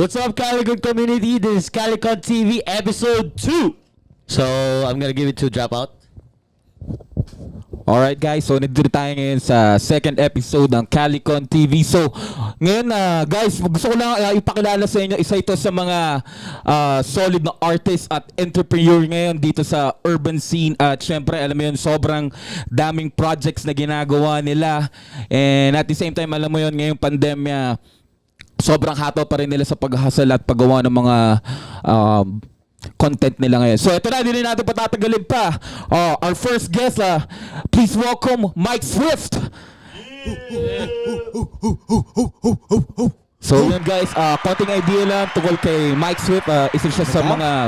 What's up, Calicon community? This is Calicon TV episode 2. So, I'm gonna give it to Dropout. Alright guys, so nandito tayo ngayon sa second episode ng Calicon TV. So, ngayon guys, gusto ko lang ipakilala sa inyo isa ito sa mga solid na artist at entrepreneur ngayon dito sa urban scene. At syempre, alam mo yun, sobrang daming projects na ginagawa nila. And at the same time, alam mo yun, ngayong pandemya, sobrang hato pa rin nila sa paghasal at paggawa ng mga content nila ngayon. So ito na, hindi natin patatagalin pa. Our first guest, please welcome Mike Swift. So yun guys, konting idea lang tungkol kay Mike Swift. Isa siya sa mga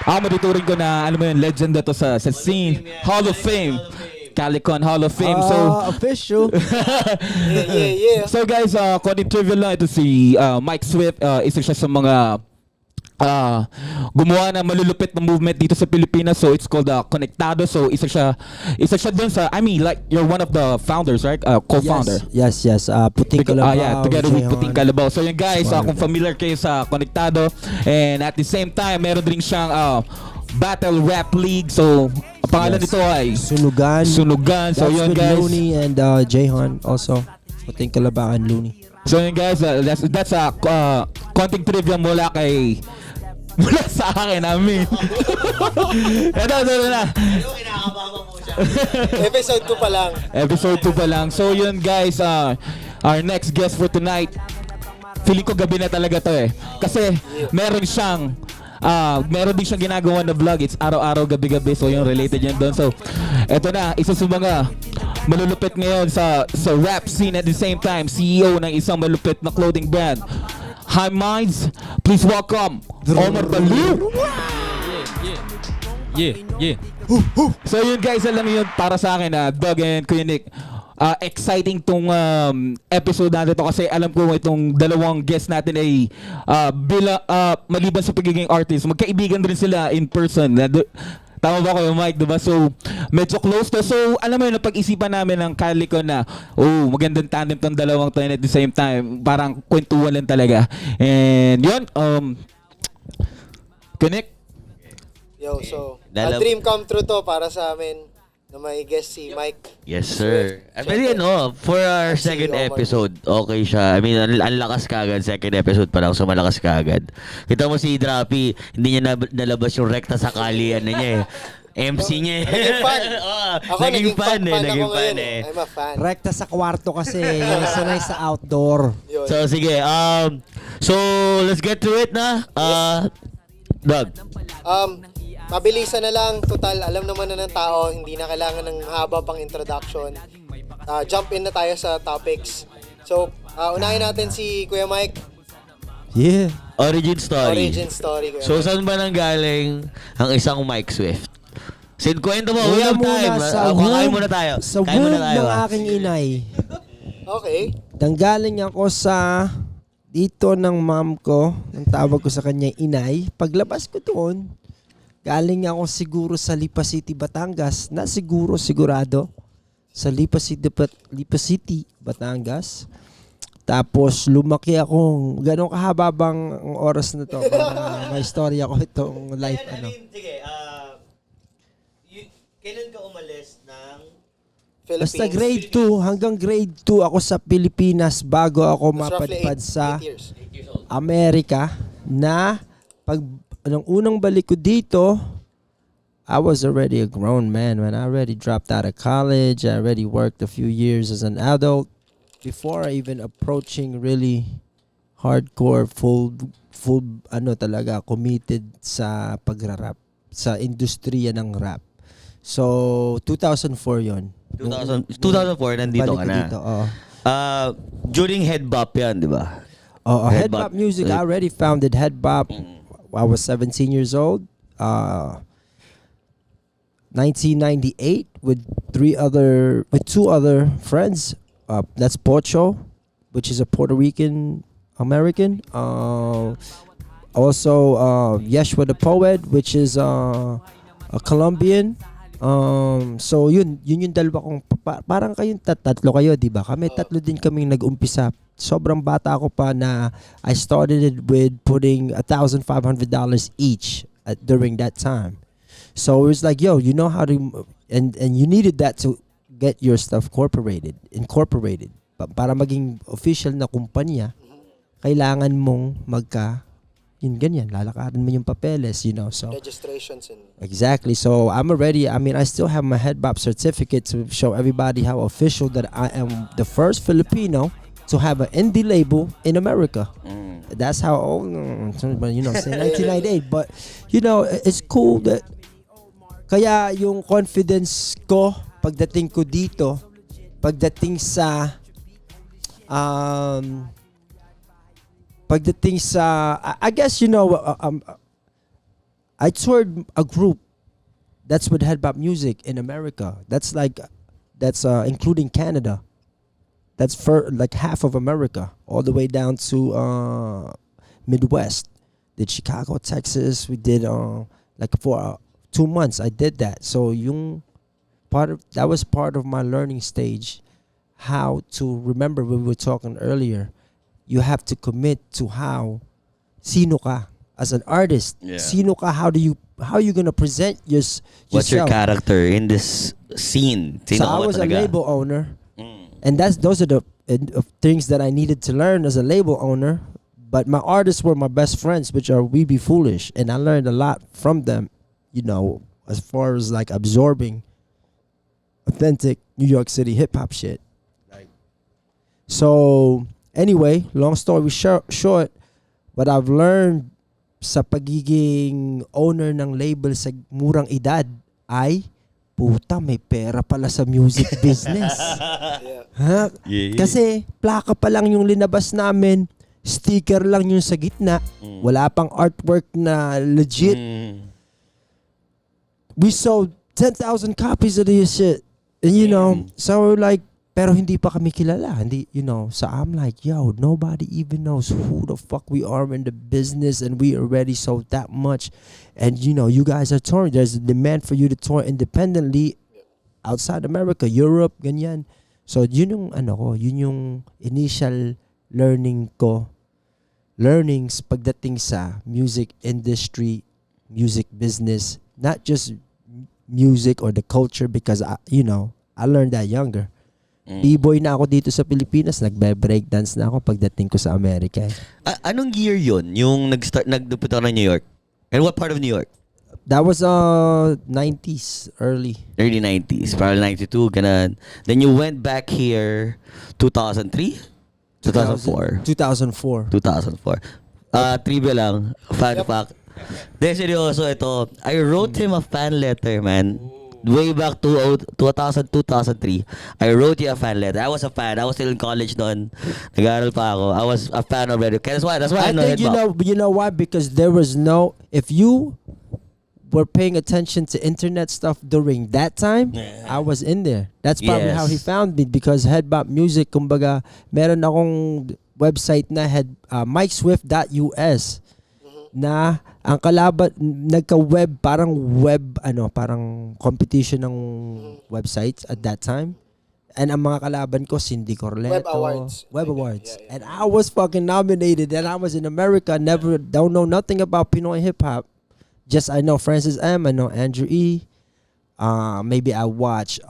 matituring ko na, alam mo yun, legend na to sa scene. Hall of Fame. Calicon Hall of Fame. So official. yeah. So guys, konting trivia lang, ito si Mike Swift. Isa siya sa mga gumawa na malulupit na movement dito sa Pilipinas. So it's called Konektado. So isa siya dun sa, I mean, like, you're one of the founders, right? Co-founder. Yes. Puting Kalabaw. Yeah, together with Puting Kalabaw. So yun guys, Smart. kung familiar kayo sa Konektado, and at the same time, meron din siyang Battle Rap League. So ang pangalan nito ay Sunugan. So That's yun with guys, Looney and Jehan also. Puting Kalabaw and Looney. so yun guys, that's konting trivia mula sa akin, amin. Ito na. Episode 2 pa lang. Episode 2 pa lang. So yun guys, our next guest for tonight, feeling ko gabi na talaga to kasi meron din siyang ginagawa na vlog. It's araw-araw, gabi-gabi. So yung related yan doon. So eto na, isa sa mga malulupit ngayon sa rap scene, at the same time CEO ng isang malupit na clothing brand, High Minds. Please welcome Omar Baliw. Yeah. So yun guys, alam mo yun, para sa akin, Doug and Kuya Nick, exciting tong episode natin to kasi alam ko itong dalawang guest natin ay maliban sa pagiging artist, magkaibigan rin sila in person. Tama ba kayo, Mike, diba? So, medyo close to. So, alam mo yun, napag-isipan namin ng Calicon na, magandang tandem tong dalawang to, and at the same time, parang kwentuhan lang talaga. And yun, Connect. Yo, so, a dream come true to para sa amin na may guest si Mike. Yes, sir. I mean, for our second episode, okay siya. I mean, ang lakas kagad. Second episode pa lang, so malakas kagad. Kita mo si Drappy, hindi niya nalabas yung rekta sa kali, niya MC niya Naging fan. Ako naging fan I'm a fan. Rekta sa kwarto kasi, yung sanay sa outdoor. Yun. So, sige. So, let's get to it na. Doug. Mabilisan na lang. Total, alam naman na ng tao, hindi na kailangan ng haba pang introduction. Jump in na tayo sa topics. So, unahin natin si Kuya Mike. Yeah. Origin story. Kuya So, Mike. saan ba nanggaling ang isang Mike Swift? Kwento mo, we have time. Kakain muna tayo. Sa womb ng aking inay. Okay. Nanggaling ako sa dito ng mom ko. Ang tawag ko sa kanya inay. Paglabas ko doon, galing ako siguro sa Lipa City, Batangas. Sigurado. Sa Lipa City, Batangas. Tapos lumaki akong ganong kahaba bang ang oras na to para may storya ko itong life Sige, kailan ka umalis ng Philippines? Basta grade 2 hanggang grade 2 ako sa Pilipinas bago ako mapadpad sa 8 years old. Amerika na nung unang balik ko dito, I was already a grown man when I already dropped out of college. I already worked a few years as an adult before even approaching really hardcore full talaga committed sa pagrarap sa industriya ng rap. So 2004 yon. 2004 nandito ka na. Dito, During Head Bop yan, di ba? Head Bop music. I already founded Head Bop. I was 17 years old. 1998 with two other friends. That's Pocho, which is a Puerto Rican American. Also Yeshua the Poet, which is a Colombian So yun yung dalawa kong parang kayong tatlo kayo, 'di ba? Kami tatlo din kaming nag-umpisa. Sobrang bata ako pa na I started it with putting $1,500 each during that time. So it was like, yo, you know how to and you needed that to get your stuff incorporated. Para maging official na kumpanya, kailangan mong yun ganyan, lalakarin mo yung papeles, so Registrations and exactly. So I still have my head bop certificate to show everybody how official that I am the first Filipino to have an indie label in America. That's how old, say 1998. But it's cool that kaya yung confidence ko pagdating ko dito, pagdating sa I guess I toured a group that's with head bop music in America. That's including Canada. That's for like half of America, all the way down to Midwest. Did Chicago, Texas. We did like for 2 months. I did that. So that was part of my learning stage. How to remember when we were talking earlier. You have to commit to sino ka as an artist. Yeah. Sino ka, how are you gonna present yourself? What's your character in this scene? So I was a label owner, and those are the things that I needed to learn as a label owner. But my artists were my best friends, which are We Be Foolish, and I learned a lot from them. As far as like absorbing authentic New York City hip hop shit. So anyway, long story short, what I've learned sa pagiging owner ng label sa murang edad ay puta, may pera pala sa music business. Ha? Yeah. Kasi plaka pa lang yung linabas namin, sticker lang yung sa gitna, wala pang artwork na legit. We sold 10,000 copies of this shit. And so we're like, pero hindi pa kami kilala. Hindi, so I'm like, yo, nobody even knows who the fuck we are in the business, and we already sold that much. And you guys are touring. There's a demand for you to tour independently outside America, Europe, ganyan. So yun yung initial learnings pagdating sa music industry, music business, not just music or the culture, because I learned that younger. B-boy na ako dito sa Pilipinas, nagbe-breakdance na ako pagdating ko sa Amerika. Anong year yun? Yung nagpunta ka ng New York? And what part of New York? That was 90s, early 90s, parang 92, ganun. Then you went back here 2003? 2004? 2004. 2004. Trivia lang, fun fact. De, seryoso ito. I wrote him a fan letter, man. Way back to 2000, 2003. I wrote you a fan letter. I was a fan. I was still in college noon. Nag-aaral pa ako. I was a fan already. That's why I think you know why? Because there was if you were paying attention to internet stuff during that time, I was in there. That's probably how he found me, because Head Bop Music, kumbaga, meron akong website na mikeswift.us na ang kalaban nagka-web, parang competition ng websites at that time. And ang mga kalaban ko, Cindy Corleto. Web Awards. Yeah. And I was fucking nominated, and I was in America. Don't know nothing about Pinoy hip hop. Just I know Francis M. I know Andrew E. Maybe I watched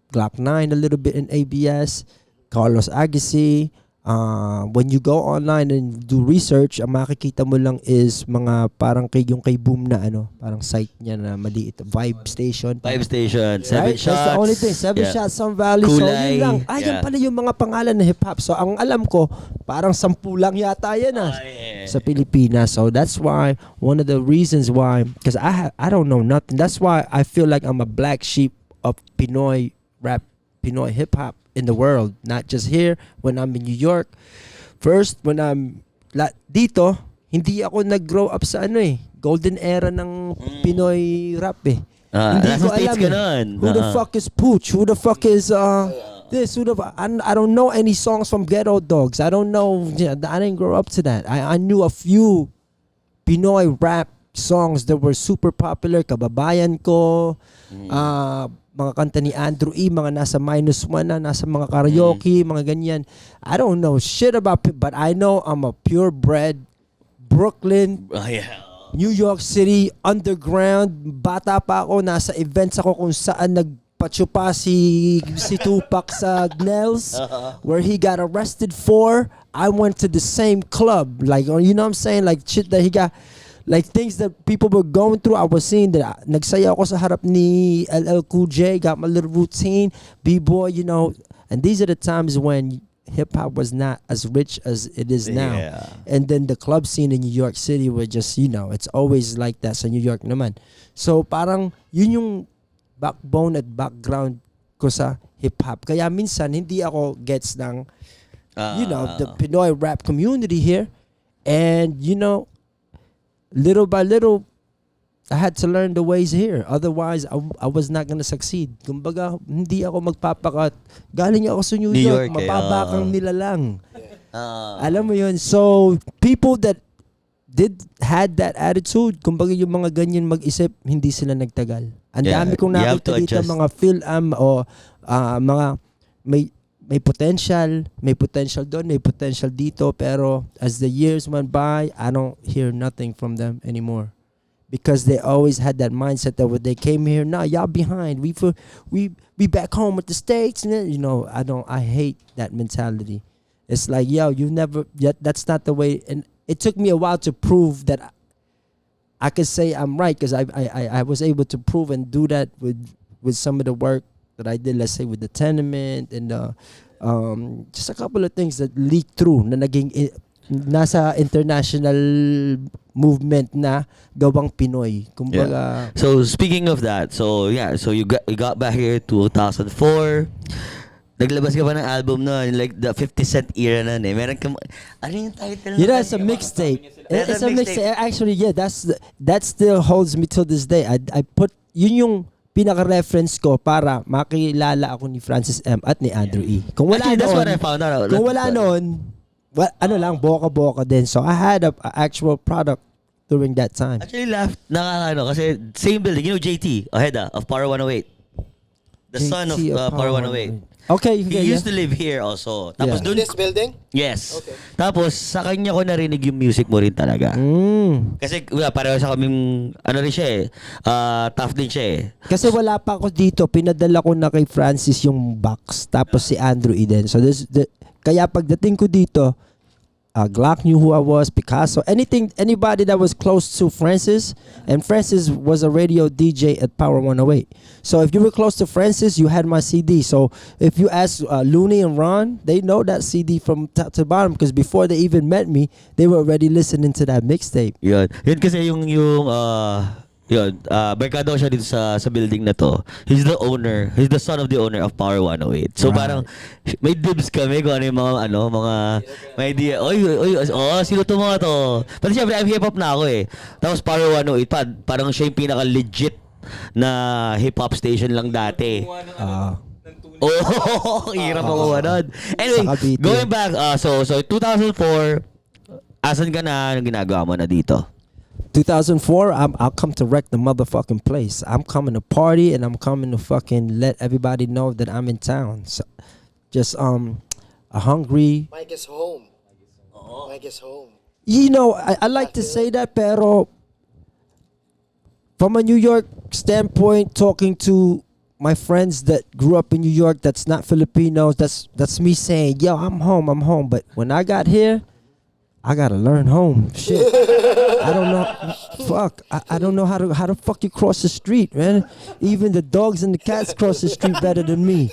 Godlmine a little bit in ABS. Carlos Agassi. When you go online and do research, ang makikita mo lang is mga parang kay Boom na parang site niya na maliit, Vibe Station. Seven Shots. That's the only thing. Seven Shots, Some Valley. Kulay. So yun lang. Yan pala yung mga pangalan ng hip hop. So ang alam ko, parang 10 lang yata yan sa Pilipinas. So that's why, one of the reasons why, because I don't know nothing. That's why I feel like I'm a black sheep of Pinoy rap, Pinoy hip hop in the world, not just here when I'm in New York. First, when I'm dito, hindi ako nag-grow up sa golden era ng Pinoy rap hindi ko alam who the fuck is Pooch, who the fuck is this, I don't know any songs from Ghetto Dogs. I don't know, I didn't grow up to that. I knew a few Pinoy rap songs that were super popular, Kababayan Ko, mga kanta ni Andrew E, mga nasa -1 na, nasa mga karaoke, mga ganyan. I don't know shit about it, but I know I'm a purebred Brooklyn, Oh, yeah. New York City, underground. Bata pa ako, nasa events ako kung saan nagpatsupa si Tupac sa Nels, where he got arrested for. I went to the same club, like, you know what I'm saying, like shit that he got, like things that people were going through. I was seeing that. Nagsaya ako sa harap ni LL Cool J, got my little routine, B-boy, you know. And these are the times when hip-hop was not as rich as it is now. Yeah. And then the club scene in New York City were just, you know, it's always like that sa New York naman. So parang yun yung backbone at background ko sa hip-hop. Kaya minsan hindi ako gets ng, you know, the Pinoy rap community here. And, you know, little by little, I had to learn the ways here. Otherwise, I was not gonna succeed. Kumbaga, hindi ako magpapakat. Galing ako sa New York, mababakang nila lang. Alam mo yun? So, people that had that attitude, kumbaga yung mga ganyan mag-isip, hindi sila nagtagal. Ang dami kong nakita dito, mga film o mga may potential doon, may potential dito, pero as the years went by, I don't hear nothing from them anymore. Because they always had that mindset that when they came here, nah, y'all behind. We back home with the States. You know, I hate that mentality. It's like, yo, that's not the way. And it took me a while to prove that I could say I'm right, because I was able to prove and do that with some of the work that I did, let's say with the tenement and just a couple of things that leaked through na naging nasa international movement na gawang Pinoy. Kumbaga, So speaking of that, so you got back here 2004. Naglabas ka pa ng album na like the 50 Cent era na eh. Meron ka ano yung title? you know, it's a mixtape. It's a mixtape. Actually, yeah, that still holds me till this day. I put yun yung pinaka-reference ko para makilala ako ni Francis M at ni Andrew E. Kung wala Actually, that's noon, what I found out. kung wala noon, ano lang, boka-boka din. So I had a actual product during that time. Actually, nakakano kasi same building. You know JT, Ojeda of Power 108. The son of Power 108. Okay, He used to live here also. Tapos Yeah. dun, This building? yes. Okay. Tapos sa kanya ko narinig yung music mo rin talaga. Kasi pareho sa kaming ano rin siya eh. Tough din siya eh. Kasi wala pa ako dito, pinadala ko na kay Francis yung box, tapos si Andrew E din. So kaya pagdating ko dito, Glock knew who I was, Picasso, anybody that was close to Francis, and Francis was a radio DJ at Power 108. So if you were close to Francis, you had my CD. So if you ask Looney and Ron, they know that CD from top to bottom, because before they even met me, they were already listening to that mixtape. Yun kasi yung barkada ko siya dito sa building na to. He's the son of the owner of Power 108. So parang may dibs kami kung ano yung mga may idea. Oy, sino to mga to? Pati syempre I'm hip hop na ako eh. Tapos Power 108 parang siya yung pinaka legit na hip hop station lang dati. Hirap ako nun. Anyway, going back, so 2004, asan ka na, anong ginagawa mo na dito? 2004, I'll come to wreck the motherfucking place. I'm coming to party, and I'm coming to fucking let everybody know that I'm in town. So, just a hungry. Mike is home. Mike is home. You know, I like to say that, pero from a New York standpoint, talking to my friends that grew up in New York, that's not Filipinos. That's me saying, yo, I'm home. But when I got here, I gotta learn home. Shit. I don't know. Fuck. I don't know how to fuck you cross the street, man. Even the dogs and the cats cross the street better than me.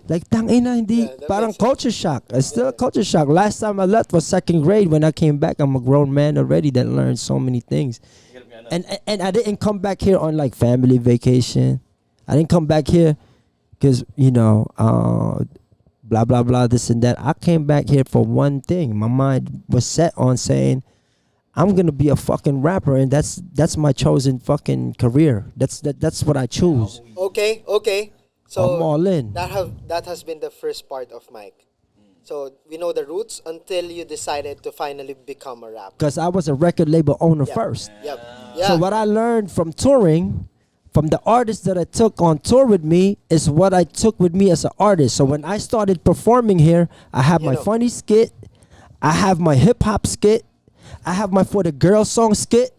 Like, tangina, hindi. Parang culture shock. It's still a culture shock. Last time I left was second grade. When I came back, I'm a grown man already that learned so many things. And I didn't come back here on like family vacation. I didn't come back here because, you know, blah, blah, blah, this and that. I came back here for one thing. My mind was set on saying, I'm going to be a fucking rapper, and that's my chosen fucking career. That's what I choose. Okay. So I'm all in. that has been the first part of Mike. So we know the roots until you decided to finally become a rapper. Because I was a record label owner first. Yep. Yeah. So what I learned from touring, from the artists that I took on tour with me, is what I took with me as an artist. So when I started performing here, I have my funny skit, I have my hip hop skit, I have my For the Girl song skit,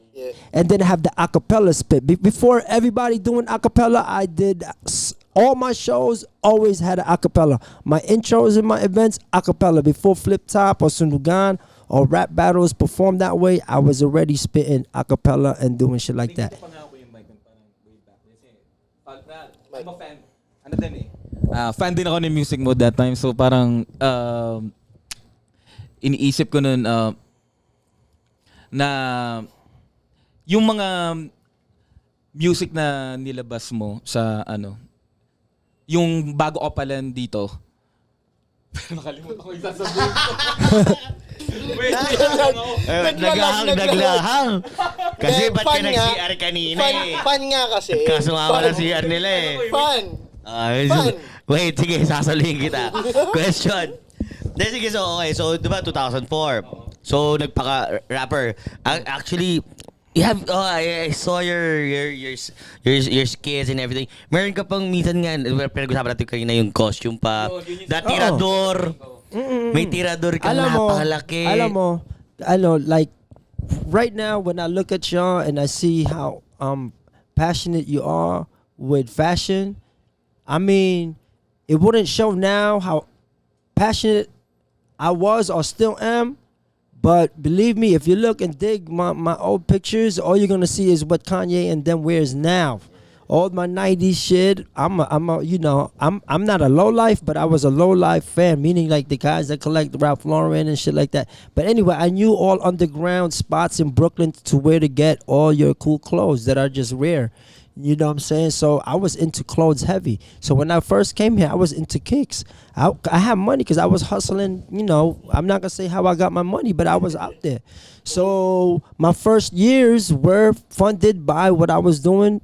and then I have the acapella spit. Before everybody doing acapella, I did all my shows always had an acapella. My intros in my events, acapella. Before Flip Top or Sunugan or rap battles performed that way, I was already spitting acapella and doing shit like that. I'm a fan. Ano din eh? Fan din ako ng music mo that time. So parang iniisip ko nun na yung mga music na nilabas mo sa ano, yung bago ka pala dito. Nakalimutan ko yung sasabihin ko. Wait, Naglahang. Kasi ba't ka Fun nga. nag-CR kanina eh? Fun nga kasi. Kaso nga wala CR nila eh. Fun. Fun. Wait, sige, sasaluhin kita. Question. Sige, so okay. So, di ba 2004? So, nagpaka-rapper. Actually, you have, I saw your skits and everything. Meron ka pang minsan nga, pinag-usapan natin kanina yung costume pa. Tirador. May tirador ka napakalaki. Alam mo, I know, like, right now, when I look at y'all and I see how passionate you are with fashion, I mean, it wouldn't show now how passionate I was or still am. But believe me, if you look and dig my old pictures, all you're gonna see is what Kanye and them wears now. All my '90s shit. I'm not a low life, but I was a low life fan, meaning like the guys that collect Ralph Lauren and shit like that. But anyway, I knew all underground spots in Brooklyn to where to get all your cool clothes that are just rare. You know what I'm saying? So I was into clothes heavy. So when I first came here, I was into kicks. I had money because I was hustling. You know, I'm not going to say how I got my money, but I was out there. So my first years were funded by what I was doing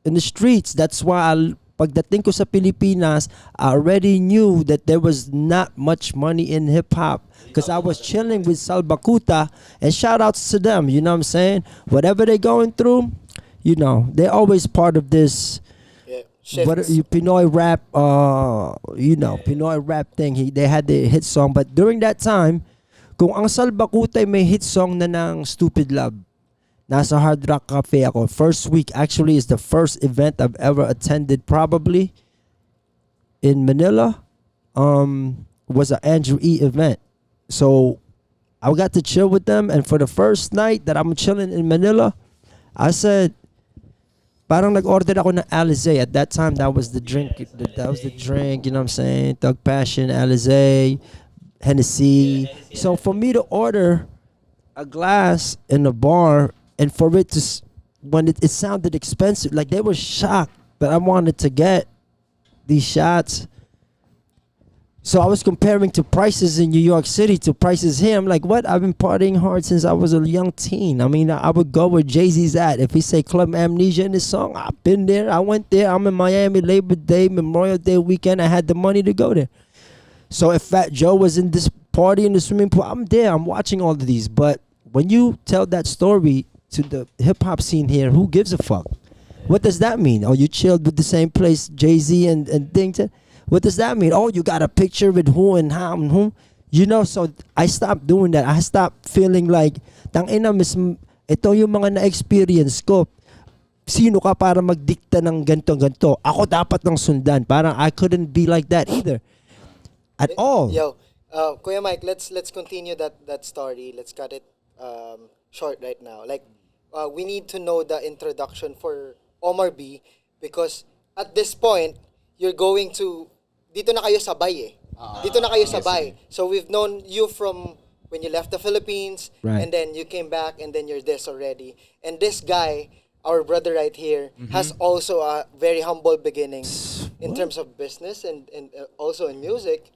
in the streets. That's why pagdating ko sa Pilipinas, I already knew that there was not much money in hip-hop because I was chilling with Salbakuta, and shout outs to them. You know what I'm saying? Whatever they're going through, you know, they're always part of this. Pinoy rap, Pinoy rap thing. They had their hit song, but during that time, kung ang Salbakuta may hit song na ng Stupid Love, nasa Hard Rock Cafe ako. First week actually is the first event I've ever attended, probably in Manila. Was an Andrew E event, so I got to chill with them. And for the first night that I'm chilling in Manila, I said, parang nag-order ako ng Alizé. At that time, that was the drink. That was the drink, you know what I'm saying? Thug Passion, Alizé, Hennessy. So for me to order a glass in a bar and for it to, when it sounded expensive, like they were shocked that I wanted to get these shots. So I was comparing to prices in New York City to prices here. I'm like, what? I've been partying hard since I was a young teen. I mean, I would go where Jay-Z's at. If he say Club Amnesia in his song, I've been there. I went there. I'm in Miami, Labor Day, Memorial Day weekend. I had the money to go there. So if Fat Joe was in this party in the swimming pool, I'm there. I'm watching all of these. But when you tell that story to the hip-hop scene here, who gives a fuck? What does that mean? Oh, you chilled with the same place Jay-Z and things? What does that mean? Oh, you got a picture with who and how and who? You know, so I stopped doing that. I stopped feeling like, tangina, ito yung mga na-experience ko. Sino ka para magdikta ng ganto-ganto? Ako dapat ng sundan. Parang I couldn't be like that either. At all. Yo, Kuya Mike, let's continue that story. Let's cut it short right now. Like, we need to know the introduction for Omar B, because at this point, you're going to, dito na kayo sabay eh. Dito na kayo sabay. So we've known you from when you left the Philippines, right, and then you came back, and then you're this already. And this guy, our brother right here, has also a very humble beginnings in terms of business and also in music.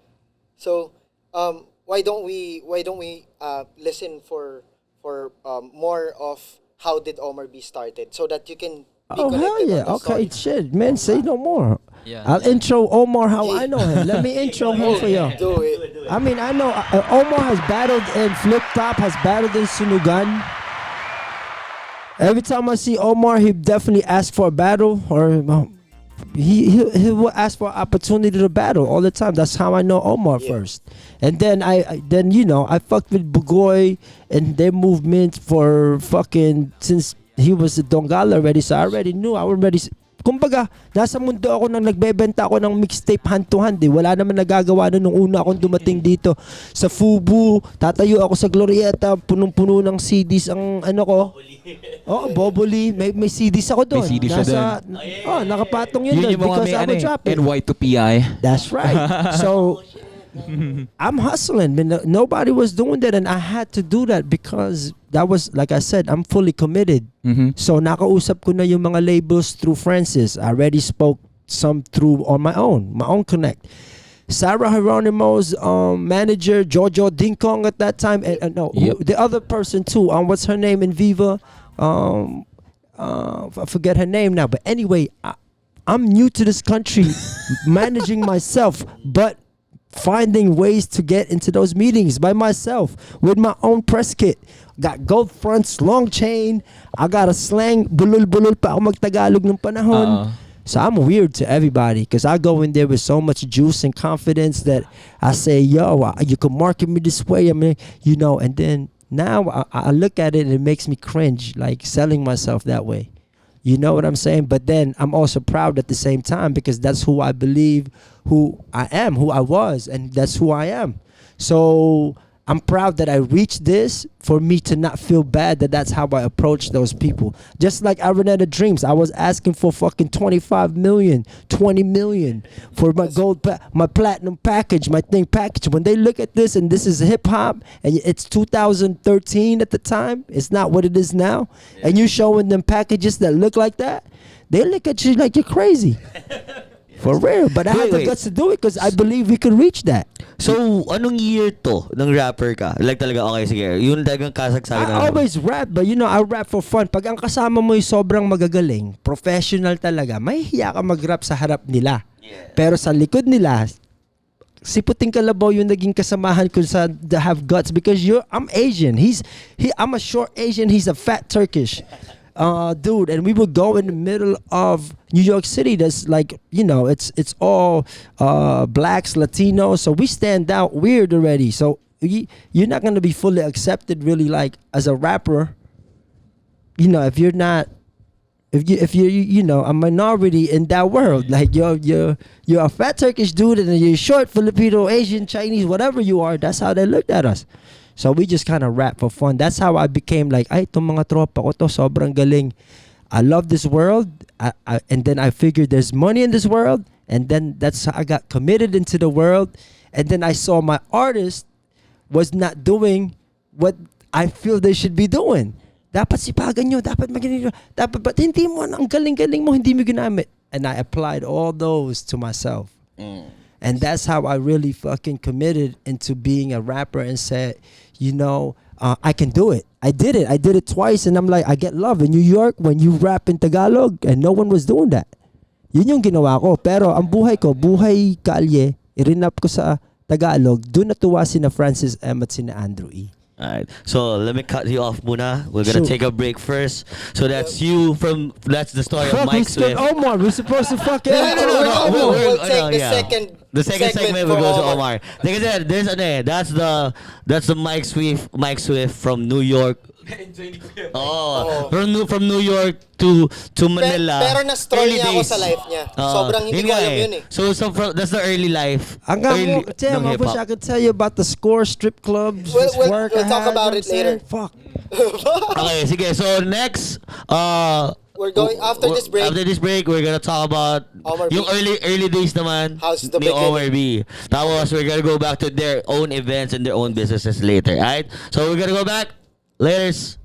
So why don't we listen for more of how did Omar B started, so that you can be Oh, hell connected yeah. on the Okay, story. shit. Man, say no more. Yeah. I'll intro Omar how I know him. Let me intro him for you. Do it. I mean, I know Omar has battled in Flip Top, has battled in Sunugan. Every time I see Omar, he definitely asks for a battle, or he will ask for opportunity to battle all the time. That's how I know Omar first. And then I fucked with Bugoy and their movement for fucking since he was a Donggala already, so I already knew. I already. Kumbaga, nasa mundo ako nang nagbebenta ako ng mixtape hand to hand. Wala naman nagagawa na nung una akong dumating dito sa Fubu. Tatayo ako sa Glorieta, punong-puno ng CDs ang ano ko. Boboli. May CDs ako doon. May CDs siya doon. Nakapatong yun Yun doon yung mga because I would drop it. NY2PI. That's right. So, I'm hustling. Nobody was doing that, and I had to do that because that was, like I said, I'm fully committed. So, nakausap ko na yung mga labels through Francis. I already spoke some through on my own connect. Sarah Geronimo's manager, Jojo Dinkong at that time, and the other person too. What's her name in Viva? I forget her name now. But anyway, I'm new to this country, managing myself, but finding ways to get into those meetings by myself with my own press kit. Got gold fronts, long chain. I got a slang, bulul-bulul pa ako magtagalog ng panahon. So I'm weird to everybody because I go in there with so much juice and confidence that I say, yo, you can market me this way. I mean, and then now I look at it and it makes me cringe, like selling myself that way. You know what I'm saying? But then I'm also proud at the same time because that's who I believe, who I am, who I was, and that's who I am. So I'm proud that I reached this for me to not feel bad that that's how I approach those people. Just like Araneta Dreams, I was asking for fucking 25 million, 20 million for my my platinum package, my thing package. When they look at this and this is hip hop and it's 2013 at the time, it's not what it is now, and you showing them packages that look like that, they look at you like you're crazy. For real, but I had the guts to do it because I believe we could reach that. So, anong year to ng rapper ka? Like talaga, okay, sige. Yun talagang kasagsagan na. I always rap, but I rap for fun. Pag ang kasama mo yung sobrang magagaling, professional talaga, mahihiya ka mag-rap sa harap nila. Yeah. Pero sa likod nila, si Puting Kalabaw yung naging kasamahan ko sa the have guts because I'm Asian. I'm a short Asian, he's a fat Turkish. Dude, and we would go in the middle of New York City that's like, it's all blacks, Latinos, so we stand out weird already. So you're not going to be fully accepted really like as a rapper, if you're a minority in that world. Like you're a fat Turkish dude and you're short Filipino, Asian, Chinese, whatever you are, that's how they looked at us. So we just kind of rap for fun. That's how I became like, ay, itong mga tropa ko to, sobrang galing. I love this world. And then I figured there's money in this world. And then that's how I got committed into the world. And then I saw my artist was not doing what I feel they should be doing. Dapat sipagan nyo, dapat magaling nyo, but hindi mo, ang galing-galing mo, hindi mo ginamit. And I applied all those to myself. And that's how I really fucking committed into being a rapper and said, I can do it. I did it twice, and I'm like, I get love in New York when you rap in Tagalog, and no one was doing that. Yun yung ginawa ko. Pero ang buhay ko, buhay kalye, irinap ko sa Tagalog, doon natuwa sina Francis M at sina Andrew E. Alright, so let me cut you off muna. We're gonna take a break first. So that's that's the story of Mike Swift. Omar, we're supposed to fucking... No. We'll take the second segment will go to Omar. Like I said, that's the Mike Swift from New York. From New York to Manila. Pero na-stroll niya ako sa life niya. Sobrang hindi ko alam yun eh. So that's the early life. I wish I could tell you about the Score strip clubs. We'll talk about it later. Fuck. Okay, sige. So next, we're going after this break. After this break, we're gonna talk about yung early days naman ni Omar B. Tapos we're gonna go back to their own events and their own businesses later. Alright? So we're gonna go back. Laters.